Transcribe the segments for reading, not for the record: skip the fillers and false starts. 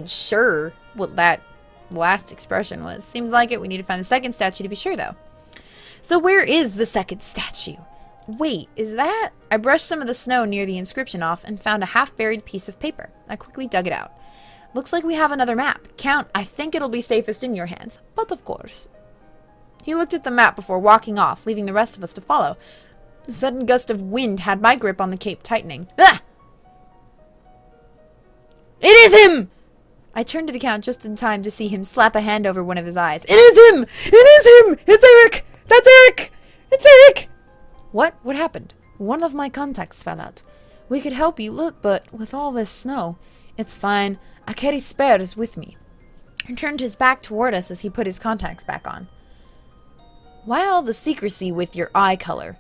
sure what that last expression was. Seems like it. We need to find the second statue to be sure, though. So where is the second statue? Wait, is that? I brushed some of the snow near the inscription off and found a half-buried piece of paper. I quickly dug it out. Looks like we have another map. Count, I think it'll be safest in your hands. But of course. He looked at the map before walking off, leaving the rest of us to follow. The sudden gust of wind had my grip on the cape tightening. Ah! It is him! I turned to the Count just in time to see him slap a hand over one of his eyes. It is him! It is him! It's Eric! That's Eric! It's Eric! What? What happened? One of my contacts fell out. We could help you look, but with all this snow, it's fine. I carry spares with me. He turned his back toward us as he put his contacts back on. Why all the secrecy with your eye color?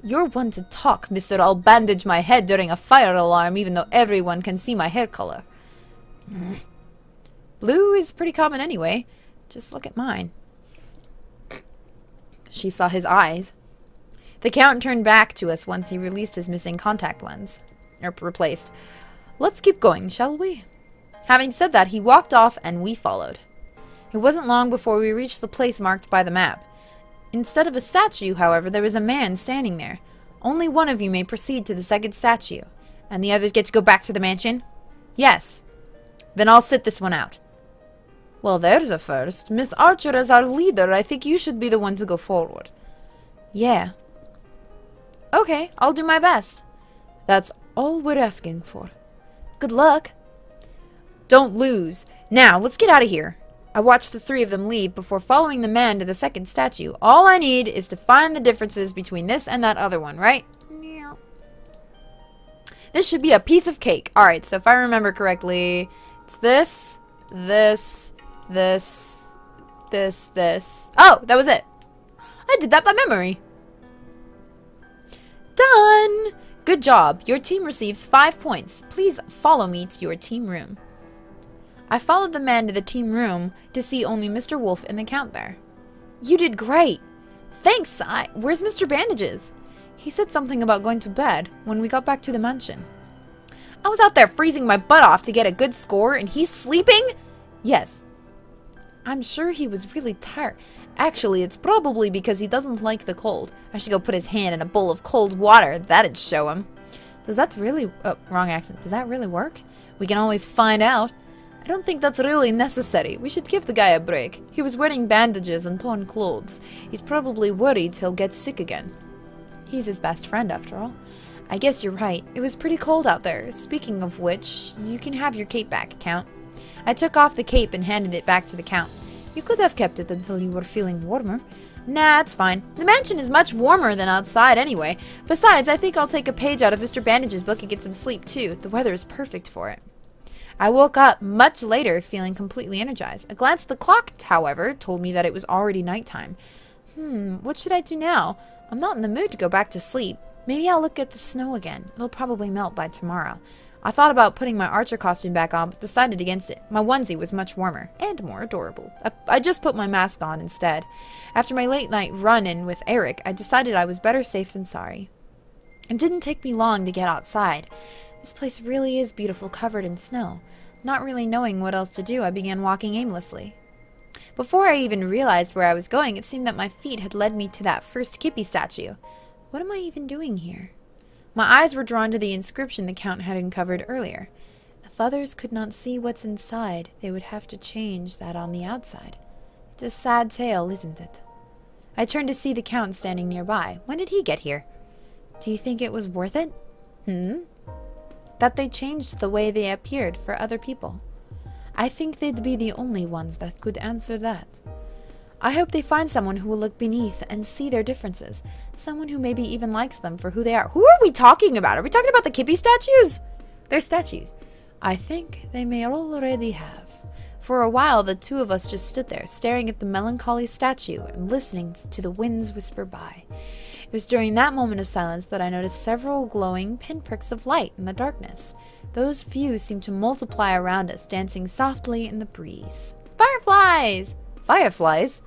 You're one to talk, mister. I'll bandage my head during a fire alarm even though everyone can see my hair color. Blue is pretty common anyway. Just look at mine. She saw his eyes. The Count turned back to us once he released his missing contact lens. Or replaced. Let's keep going, shall we? Having said that, he walked off and we followed. It wasn't long before we reached the place marked by the map. Instead of a statue, however, there was a man standing there. Only one of you may proceed to the second statue. And the others get to go back to the mansion? Yes. Then I'll sit this one out. Well, there's a first. Miss Archer, as our leader, I think you should be the one to go forward. Yeah. Okay, I'll do my best. That's all we're asking for. Good luck. Don't lose. Now, let's get out of here. I watched the three of them leave before following the man to the second statue. All I need is to find the differences between this and that other one, right? This should be a piece of cake. Alright, so if I remember correctly, it's this, this, this, this. Oh, that was it. I did that by memory. Done! Good job. Your team receives 5 points. Please follow me to your team room. I followed the man to the team room to see only Mr. Wolf and the Count there. You did great. Thanks. Where's Mr. Bandages? He said something about going to bed when we got back to the mansion. I was out there freezing my butt off to get a good score and he's sleeping? Yes. I'm sure he was really tired. Actually, it's probably because he doesn't like the cold. I should go put his hand in a bowl of cold water. That'd show him. Does that really... Oh, wrong accent. Does that really work? We can always find out. I don't think that's really necessary. We should give the guy a break. He was wearing bandages and torn clothes. He's probably worried he'll get sick again. He's his best friend, after all. I guess you're right. It was pretty cold out there. Speaking of which, you can have your cape back, Count. I took off the cape and handed it back to the Count. You could have kept it until you were feeling warmer. Nah, it's fine. The mansion is much warmer than outside anyway. Besides, I think I'll take a page out of Mr. Bandage's book and get some sleep too. The weather is perfect for it. I woke up much later, feeling completely energized. A glance at the clock, however, told me that it was already nighttime. What should I do now? I'm not in the mood to go back to sleep. Maybe I'll look at the snow again. It'll probably melt by tomorrow. I thought about putting my Archer costume back on, but decided against it. My onesie was much warmer and more adorable. I just put my mask on instead. After my late night run-in with Eric, I decided I was better safe than sorry. It didn't take me long to get outside. This place really is beautiful, covered in snow. Not really knowing what else to do, I began walking aimlessly. Before I even realized where I was going, it seemed that my feet had led me to that first Kippy statue. What am I even doing here? My eyes were drawn to the inscription the Count had uncovered earlier. If others could not see what's inside, they would have to change that on the outside. It's a sad tale, isn't it? I turned to see the Count standing nearby. When did he get here? Do you think it was worth it? That they changed the way they appeared for other people. I think they'd be the only ones that could answer that. I hope they find someone who will look beneath and see their differences. Someone who maybe even likes them for who they are. Who are we talking about? Are we talking about the Kippy statues? They're statues. I think they may already have. For a while, the two of us just stood there, staring at the melancholy statue and listening to the winds whisper by. It was during that moment of silence that I noticed several glowing pinpricks of light in the darkness. Those few seemed to multiply around us, dancing softly in the breeze. Fireflies! Fireflies?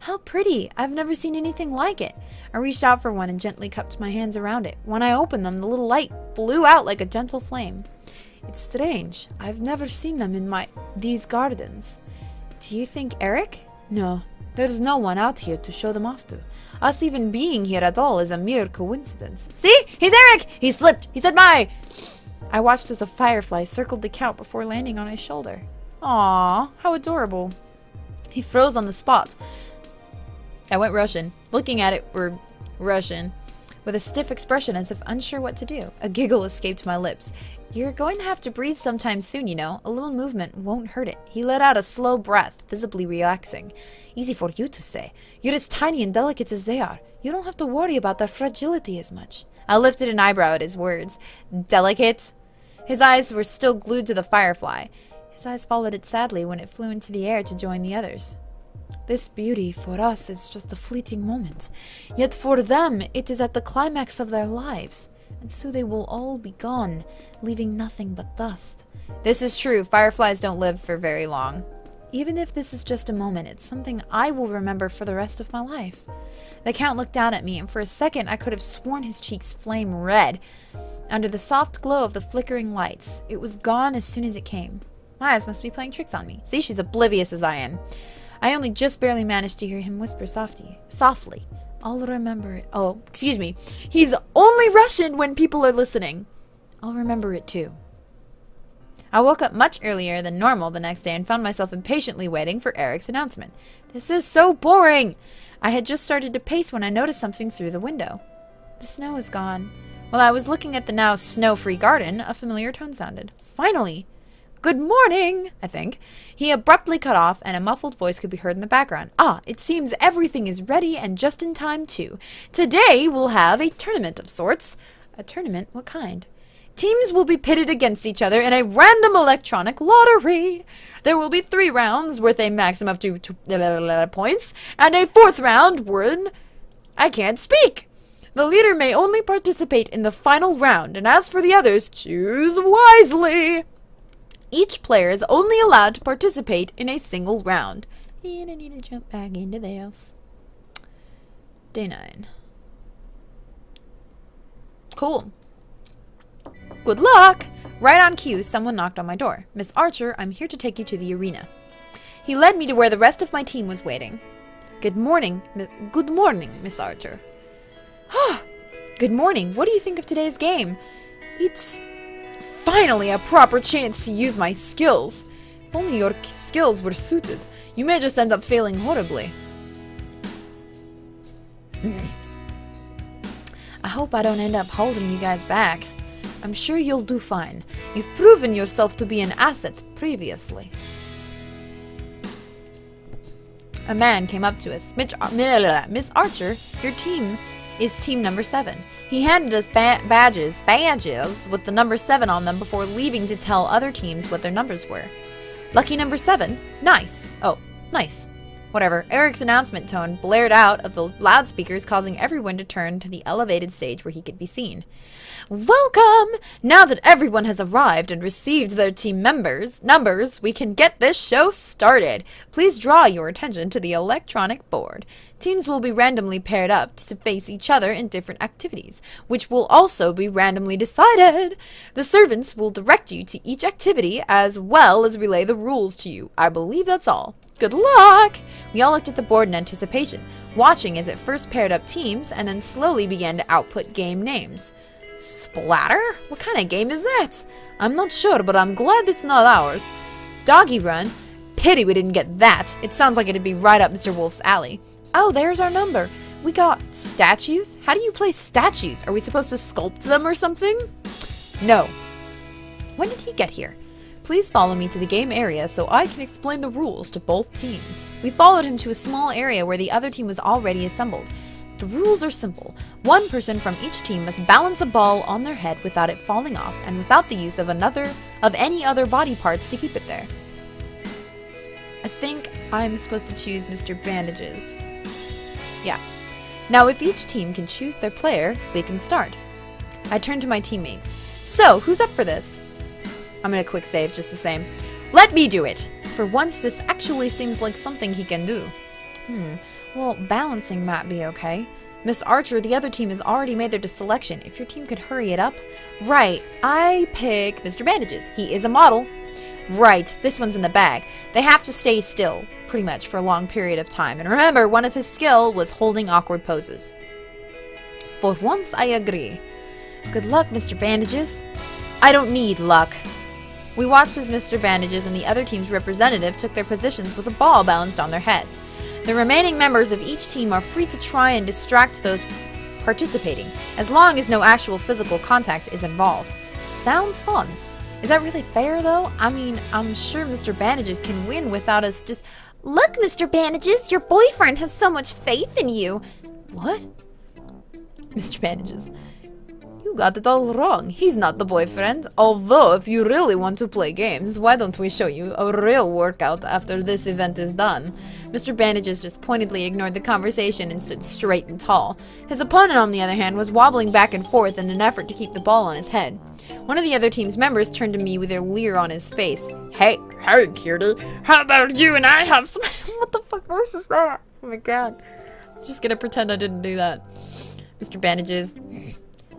How pretty! I've never seen anything like it. I reached out for one and gently cupped my hands around it. When I opened them, the little light blew out like a gentle flame. It's strange. I've never seen them in these gardens. Do you think Eric? No, there's no one out here to show them off to. Us even being here at all is a mere coincidence. See? He's Eric! He slipped! He said bye! I watched as a firefly circled the count before landing on his shoulder. Aww, how adorable. He froze on the spot. I went Russian, looking at it were Russian, with a stiff expression as if unsure what to do. A giggle escaped my lips. You're going to have to breathe sometime soon, you know. A little movement won't hurt it. He let out a slow breath, visibly relaxing. Easy for you to say. You're as tiny and delicate as they are. You don't have to worry about their fragility as much. I lifted an eyebrow at his words. Delicate? His eyes were still glued to the firefly. His eyes followed it sadly when it flew into the air to join the others. This beauty for us is just a fleeting moment. Yet for them, it is at the climax of their lives. And so they will all be gone, leaving nothing but dust. This is true. Fireflies don't live for very long. Even if this is just a moment, it's something I will remember for the rest of my life. The Count looked down at me, and for a second I could have sworn his cheeks flamed red. Under the soft glow of the flickering lights, it was gone as soon as it came. My eyes must be playing tricks on me. See, she's oblivious as I am. I only just barely managed to hear him whisper softly. I'll remember it. Oh, excuse me. He's only Russian when people are listening. I'll remember it too. I woke up much earlier than normal the next day and found myself impatiently waiting for Eric's announcement. This is so boring. I had just started to pace when I noticed something through the window. The snow is gone. While I was looking at the now snow-free garden, a familiar tone sounded. Finally! Good morning, I think. He abruptly cut off, and a muffled voice could be heard in the background. Ah, it seems everything is ready and just in time, too. Today we'll have a tournament of sorts. A tournament? What kind? Teams will be pitted against each other in a random electronic lottery. There will be 3 rounds worth a maximum of 2 points, and a 4th round worth... I can't speak. The leader may only participate in the final round, and as for the others, choose wisely. Each player is only allowed to participate in a single round. And I need to jump back into this. Day 9. Cool. Good luck! Right on cue, someone knocked on my door. Miss Archer, I'm here to take you to the arena. He led me to where the rest of my team was waiting. Good morning, Miss Archer. Good morning. What do you think of today's game? It's... finally a proper chance to use my skills. If only your skills were suited. You may just end up failing horribly. I hope I don't end up holding you guys back. I'm sure you'll do fine. You've proven yourself to be an asset previously. A man came up to us. Miss Archer, your team is team number 7. He handed us badges with the number 7 on them before leaving to tell other teams what their numbers were. Lucky number 7? Nice. Oh, nice. Whatever. Eric's announcement tone blared out of the loudspeakers, causing everyone to turn to the elevated stage where he could be seen. Welcome! Now that everyone has arrived and received their team numbers, we can get this show started. Please draw your attention to the electronic board. Teams will be randomly paired up to face each other in different activities, which will also be randomly decided. The servants will direct you to each activity as well as relay the rules to you. I believe that's all. Good luck! We all looked at the board in anticipation, watching as it first paired up teams and then slowly began to output game names. Splatter? What kind of game is that? I'm not sure, but I'm glad it's not ours. Doggy Run? Pity we didn't get that. It sounds like it'd be right up Mr. Wolf's alley. Oh, there's our number. We got statues? How do you play statues? Are we supposed to sculpt them or something? No. When did he get here? Please follow me to the game area so I can explain the rules to both teams. We followed him to a small area where the other team was already assembled. The rules are simple. One person from each team must balance a ball on their head without it falling off and without the use of any other body parts to keep it there. I think I'm supposed to choose Mr. Bandages. Yeah. Now if each team can choose their player, we can start. I turned to my teammates. So, who's up for this? I'm gonna quick save just the same. Let me do it! For once, this actually seems like something he can do. Well, balancing might be okay. Miss Archer, the other team has already made their selection. If your team could hurry it up. Right, I pick Mr. Bandages. He is a model. Right, this one's in the bag. They have to stay still, pretty much, for a long period of time. And remember, one of his skill was holding awkward poses. For once, I agree. Good luck, Mr. Bandages. I don't need luck. We watched as Mr. Bandages and the other team's representative took their positions with a ball balanced on their heads. The remaining members of each team are free to try and distract those participating, as long as no actual physical contact is involved. Sounds fun. Is that really fair, though? I mean, I'm sure Mr. Bandages can win without us just... Look, Mr. Bandages, your boyfriend has so much faith in you. What? Mr. Bandages. You got it all wrong. He's not the boyfriend. Although, if you really want to play games, why don't we show you a real workout after this event is done? Mr. Bandages just pointedly ignored the conversation and stood straight and tall. His opponent, on the other hand, was wobbling back and forth in an effort to keep the ball on his head. One of the other team's members turned to me with a leer on his face. Hey, cutie, how about you and I have some... What the fuck voice is that? Oh my god. I'm just gonna pretend I didn't do that. Mr. Bandages.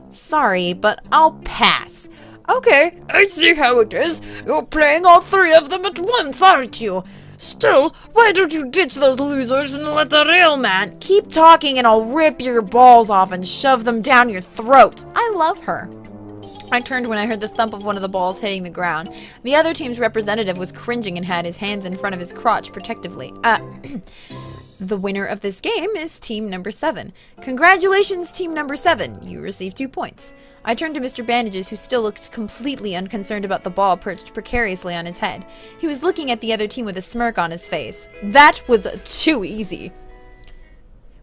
Sorry, but I'll pass. Okay, I see how it is. You're playing all three of them at once, aren't you? Still, why don't you ditch those losers and let the real man... Keep talking and I'll rip your balls off and shove them down your throat. I love her. I turned when I heard the thump of one of the balls hitting the ground. The other team's representative was cringing and had his hands in front of his crotch protectively. The winner of this game is team number 7. Congratulations, team number 7. You received 2 points. I turned to Mr. Bandages, who still looked completely unconcerned about the ball perched precariously on his head. He was looking at the other team with a smirk on his face. That was too easy.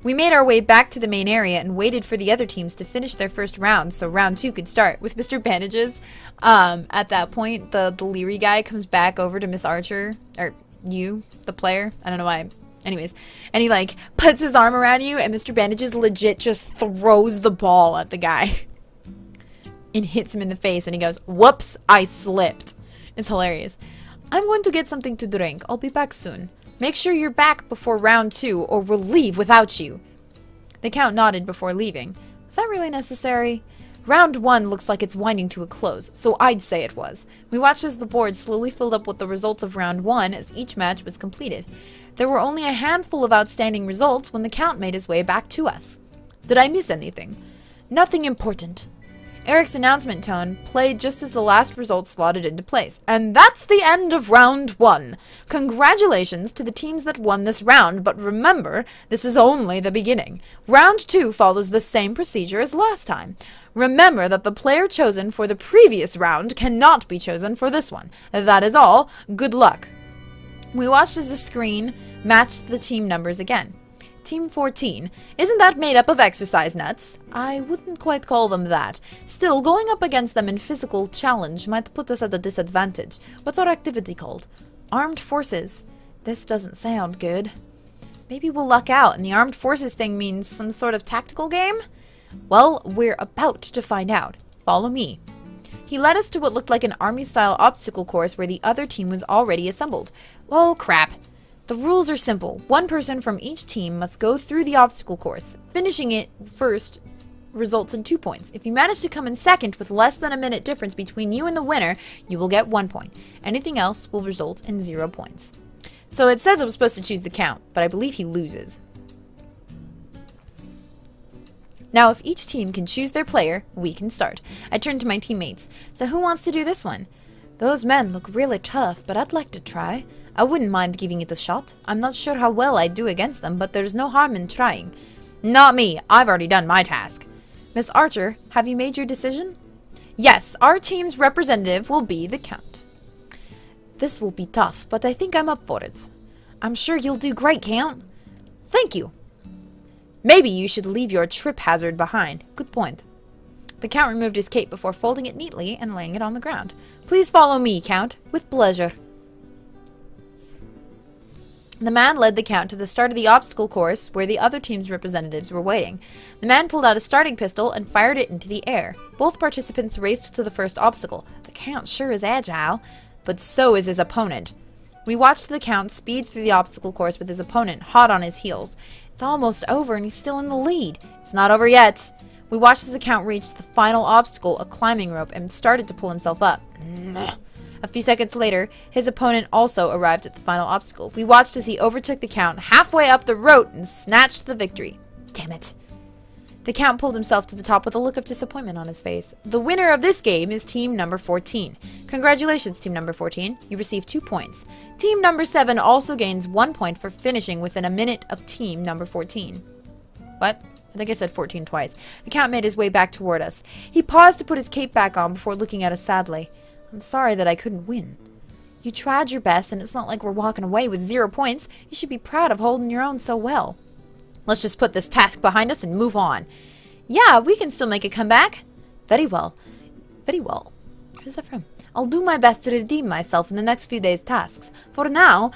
We made our way back to the main area and waited for the other teams to finish their first round so round 2 could start. With Mr. Bandages, at that point, the leery guy comes back over to Miss Archer, or you, the player, I don't know why. Anyways, and he like puts his arm around you and Mr. Bandages legit just throws the ball at the guy and hits him in the face and he goes, whoops, I slipped. It's hilarious. I'm going to get something to drink. I'll be back soon. Make sure you're back before round 2 or we'll leave without you. The Count nodded before leaving. Was that really necessary? Round 1 looks like it's winding to a close, so I'd say it was. We watched as the board slowly filled up with the results of round 1 as each match was completed. There were only a handful of outstanding results when the Count made his way back to us. Did I miss anything? Nothing important. Eric's announcement tone played just as the last results slotted into place. And that's the end of round 1. Congratulations to the teams that won this round, but remember, this is only the beginning. Round 2 follows the same procedure as last time. Remember that the player chosen for the previous round cannot be chosen for this one. That is all. Good luck. We watched as the screen matched the team numbers again. Team 14. Isn't that made up of exercise nuts? I wouldn't quite call them that. Still, going up against them in physical challenge might put us at a disadvantage. What's our activity called? Armed Forces. This doesn't sound good. Maybe we'll luck out and the Armed Forces thing means some sort of tactical game? Well, we're about to find out. Follow me. He led us to what looked like an army-style obstacle course where the other team was already assembled. Well, crap. The rules are simple. One person from each team must go through the obstacle course. Finishing it first results in 2 points. If you manage to come in second with less than a minute difference between you and the winner, you will get 1 point. Anything else will result in 0 points. So it says I was supposed to choose the Count, but I believe he loses. Now, if each team can choose their player, we can start. I turned to my teammates. So who wants to do this one? Those men look really tough, but I'd like to try. I wouldn't mind giving it a shot. I'm not sure how well I'd do against them, but there's no harm in trying. Not me. I've already done my task. Miss Archer, have you made your decision? Yes, our team's representative will be the Count. This will be tough, but I think I'm up for it. I'm sure you'll do great, Count. Thank you. Maybe you should leave your trip hazard behind. Good point. The Count removed his cape before folding it neatly and laying it on the ground. Please follow me, Count. With pleasure. The man led the Count to the start of the obstacle course where the other team's representatives were waiting. The man pulled out a starting pistol and fired it into the air. Both participants raced to the first obstacle. The Count sure is agile, but so is his opponent. We watched the Count speed through the obstacle course with his opponent hot on his heels. It's almost over and he's still in the lead. It's not over yet. We watched as the Count reached the final obstacle, a climbing rope, and started to pull himself up. A few seconds later, his opponent also arrived at the final obstacle. We watched as he overtook the Count halfway up the rope and snatched the victory. Damn it. The Count pulled himself to the top with a look of disappointment on his face. The winner of this game is team number 14. Congratulations, team number 14. You received 2 points. Team number 7 also gains 1 point for finishing within a minute of team number 14. What? I think I said 14 twice. The Count made his way back toward us. He paused to put his cape back on before looking at us sadly. I'm sorry that I couldn't win. You tried your best, and it's not like we're walking away with 0 points. You should be proud of holding your own so well. Let's just put this task behind us and move on. Yeah, we can still make a comeback. Very well. Very well. Where's that from? I'll do my best to redeem myself in the next few days' tasks. For now,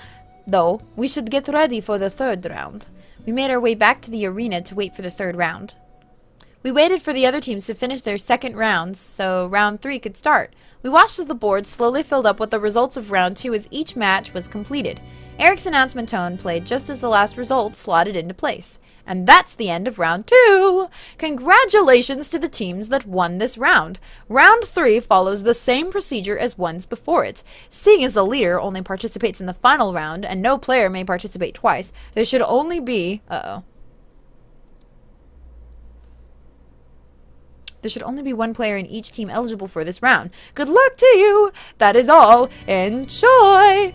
though, we should get ready for the 3rd round. We made our way back to the arena to wait for the 3rd round. We waited for the other teams to finish their 2nd rounds, so round 3 could start. We watched as the board slowly filled up with the results of round 2 as each match was completed. Eric's announcement tone played just as the last result slotted into place. And that's the end of round 2! Congratulations to the teams that won this round! Round 3 follows the same procedure as ones before it. Seeing as the leader only participates in the final round, and no player may participate twice, there should only be... There should only be 1 player in each team eligible for this round. Good luck to you! That is all. Enjoy!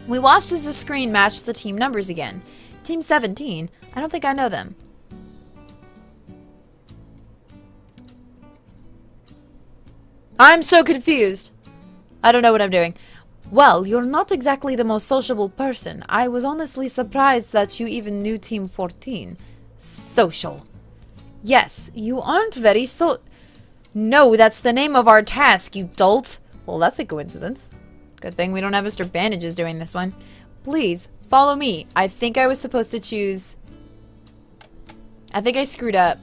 We watched as the screen matched the team numbers again. Team 17. I don't think I know them. I'm so confused. I don't know what I'm doing. Well, you're not exactly the most sociable person. I was honestly surprised that you even knew Team 14. Social. Yes, you aren't very No, that's the name of our task, you dolt. Well, that's a coincidence. Good thing we don't have Mr. Bandages doing this one. Please, follow me. I think I was supposed to choose... I think I screwed up.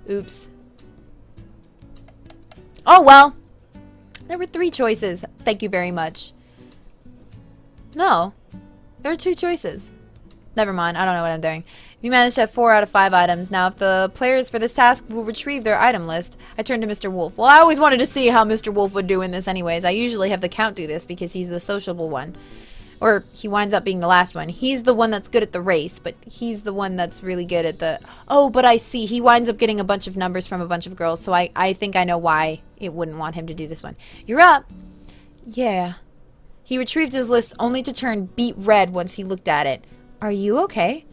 Oops. Oh, well. There were 3 choices. Thank you very much. No. There are 2 choices. Never mind. I don't know what I'm doing. We managed to have 4 out of 5 items. Now, if the players for this task will retrieve their item list, I turn to Mr. Wolf. Well, I always wanted to see how Mr. Wolf would do in this anyways. I usually have the Count do this because he's the sociable one. Or he winds up being the last one. He's the one that's good at the race, but he's the one that's really good at the... Oh, but I see. He winds up getting a bunch of numbers from a bunch of girls, so I think I know why it wouldn't want him to do this one. You're up. Yeah. He retrieved his list only to turn beet red once he looked at it. Are you okay?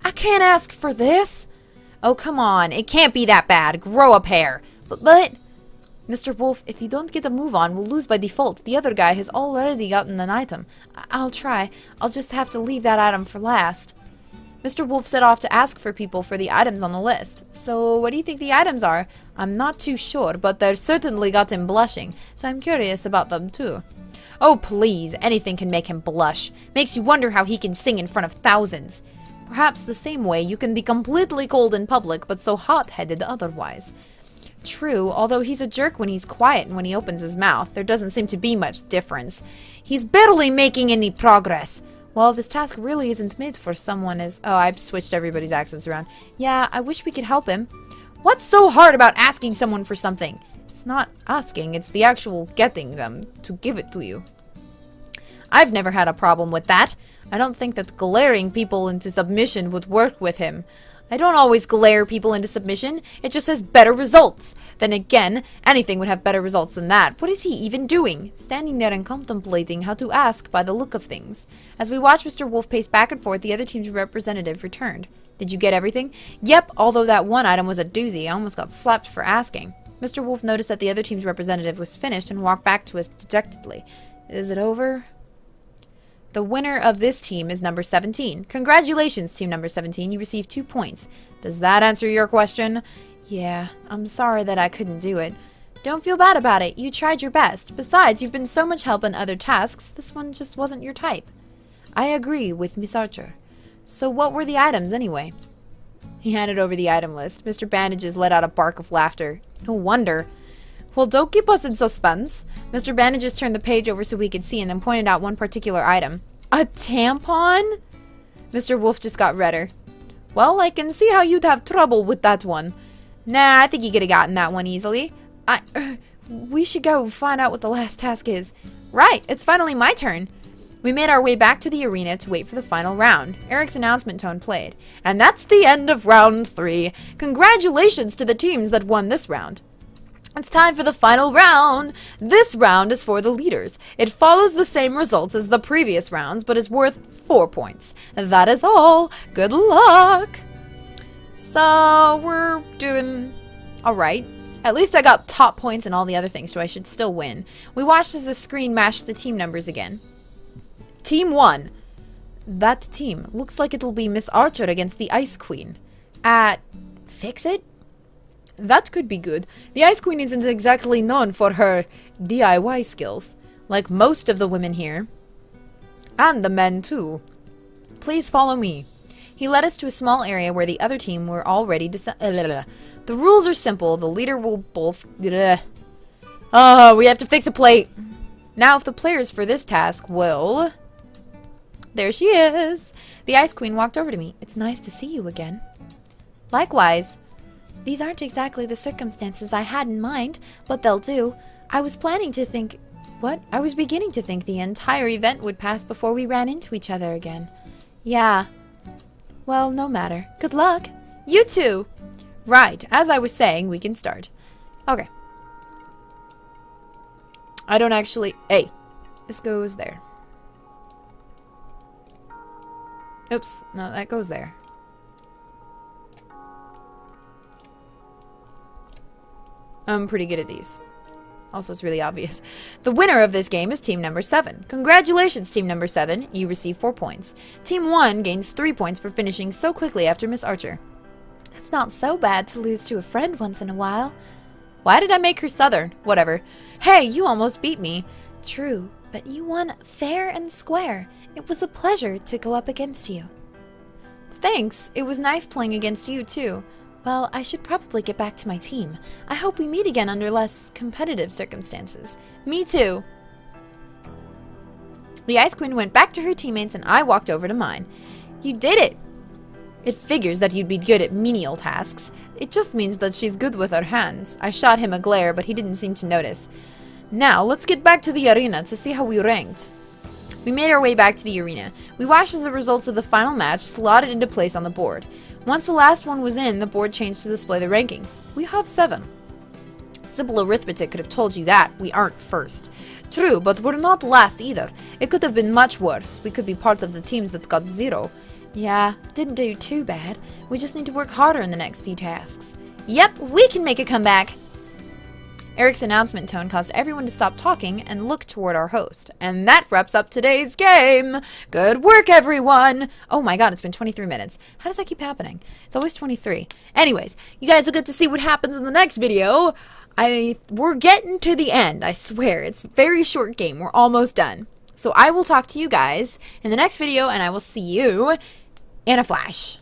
I can't ask for this. Oh, come on. It can't be that bad. Grow a pair. But... Mr. Wolf, if you don't get a move on, we'll lose by default. The other guy has already gotten an item. I'll try. I'll just have to leave that item for last. Mr. Wolf set off to ask for people for the items on the list. So, what do you think the items are? I'm not too sure, but they've certainly got him blushing, so I'm curious about them too. Oh, please. Anything can make him blush. Makes you wonder how he can sing in front of thousands. Perhaps the same way you can be completely cold in public, but so hot-headed otherwise. True, although he's a jerk when he's quiet and when he opens his mouth, there doesn't seem to be much difference. He's barely making any progress. Well, this task really isn't made for someone as... Oh, I've switched everybody's accents around. Yeah, I wish we could help him. What's so hard about asking someone for something? It's not asking, it's the actual getting them to give it to you. I've never had a problem with that. I don't think that glaring people into submission would work with him. I don't always glare people into submission. It just has better results. Then again, anything would have better results than that. What is he even doing? Standing there and contemplating how to ask by the look of things. As we watched Mr. Wolf pace back and forth, the other team's representative returned. Did you get everything? Yep, although that one item was a doozy. I almost got slapped for asking. Mr. Wolf noticed that the other team's representative was finished and walked back to us dejectedly. Is it over? The winner of this team is number 17. Congratulations, team number 17. You received 2 points. Does that answer your question? Yeah, I'm sorry that I couldn't do it. Don't feel bad about it. You tried your best. Besides, you've been so much help in other tasks. This one just wasn't your type. I agree with Miss Archer. So what were the items anyway? He handed over the item list. Mr. Bandages let out a bark of laughter. No wonder. Well, don't keep us in suspense. Mr. Bandages turned the page over so we could see and then pointed out one particular item. A tampon? Mr. Wolf just got redder. Well, I can see how you'd have trouble with that one. Nah, I think you could have gotten that one easily. We should go find out what the last task is. Right, it's finally my turn. We made our way back to the arena to wait for the final round. Eric's announcement tone played. And that's the end of round 3. Congratulations to the teams that won this round. It's time for the final round. This round is for the leaders. It follows the same results as the previous rounds, but is worth 4 points. That is all. Good luck. So, we're doing alright. At least I got top points and all the other things, so I should still win. We watched as the screen mashed the team numbers again. Team 1. That team. Looks like it'll be Miss Archer against the Ice Queen. Fix it? That could be good. The Ice Queen isn't exactly known for her DIY skills, like most of the women here. And the men, too. Please follow me. He led us to a small area where the other team were already The rules are simple. The leader will both... Oh, we have to fix a plate. Now, if the players for this task will... There she is. The Ice Queen walked over to me. It's nice to see you again. Likewise. These aren't exactly the circumstances I had in mind, but they'll do. I was beginning to think the entire event would pass before we ran into each other again. Yeah. Well, no matter. Good luck. You too. Right. As I was saying, we can start. Okay. I don't actually... Hey. This goes there. Oops. No, that goes there. I'm pretty good at these. Also, it's really obvious. The winner of this game is team number 7. Congratulations, team number 7. You receive 4 points. Team 1 gains 3 points for finishing so quickly after Miss Archer. It's not so bad to lose to a friend once in a while. Why did I make her Southern? Whatever. Hey, you almost beat me. True, but you won fair and square. It was a pleasure to go up against you. Thanks. It was nice playing against you, too. Well, I should probably get back to my team. I hope we meet again under less competitive circumstances. Me too. The Ice Queen went back to her teammates and I walked over to mine. You did it! It figures that you'd be good at menial tasks. It just means that she's good with her hands. I shot him a glare, but he didn't seem to notice. Now, let's get back to the arena to see how we ranked. We made our way back to the arena. We watched as the results of the final match slotted into place on the board. Once the last one was in, the board changed to display the rankings. We have 7. Simple arithmetic could have told you that. We aren't first. True, but we're not last either. It could have been much worse. We could be part of the teams that got 0. Yeah, didn't do too bad. We just need to work harder in the next few tasks. Yep, we can make a comeback! Eric's announcement tone caused everyone to stop talking and look toward our host. And that wraps up today's game! Good work, everyone! Oh my god, it's been 23 minutes. How does that keep happening? It's always 23. Anyways, you guys will get to see what happens in the next video. We're getting to the end, I swear. It's a very short game. We're almost done. So I will talk to you guys in the next video, and I will see you in a flash.